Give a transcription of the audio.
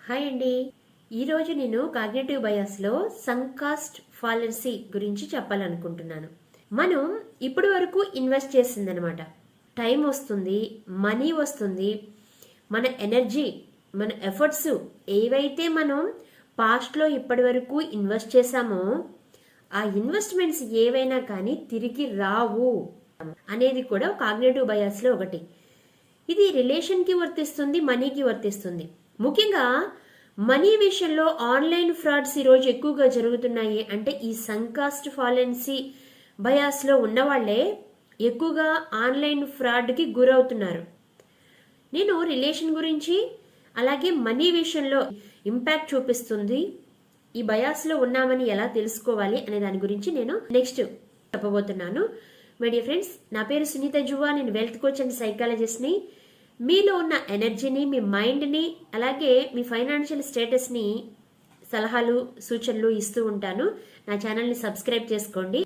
Hi అండి. ఈరోజు నేను కాగ్నిటివ్ బయాస్లో సంకాస్ట్ ఫాలసీ గురించి చెప్పాలనుకుంటున్నాను. మనం ఇప్పటి వరకు ఇన్వెస్ట్ చేసిందనమాట. టైం వస్తుంది, మనీ వస్తుంది, మన ఎనర్జీ, మన ఎఫర్ట్స్ ఏవైతే మనం పాస్ట్లో ఇప్పటి వరకు ఇన్వెస్ట్ చేశామో ఆ ఇన్వెస్ట్మెంట్స్ ఏవైనా కానీ తిరిగి రావు అనేది కూడా కాగ్నిటివ్ బయాస్లో ఒకటి. ఇది రిలేషన్కి వర్తిస్తుంది, మనీకి వర్తిస్తుంది. ముఖ్యంగా మనీ విషయంలో ఆన్లైన్ ఫ్రాడ్స్ ఈరోజు ఎక్కువగా జరుగుతున్నాయి. అంటే ఈ సంకాస్ట్ ఫాలెన్సీ బయాస్లో ఉన్నవాళ్లే ఎక్కువగా ఆన్లైన్ ఫ్రాడ్కి గురవుతున్నారు. నేను రిలేషన్ గురించి అలాగే మనీ విషయంలో ఇంపాక్ట్ చూపిస్తుంది, ఈ బయాస్లో ఉన్నామని ఎలా తెలుసుకోవాలి అనే దాని గురించి నేను నెక్స్ట్ చెప్పబోతున్నాను. మై డియర్ ఫ్రెండ్స్, నా పేరు సునీత జువా. నేను వెల్త్ కోచ్ అండ్ సైకాలజిస్ట్ని. మీలో ఉన్న ఎనర్జీని, మీ మైండ్ని, అలాగే మీ ఫైనాన్షియల్ స్టేటస్ని సలహాలు, సూచనలు ఇస్తూ ఉంటాను. నా ఛానల్ని సబ్స్క్రైబ్ చేసుకోండి.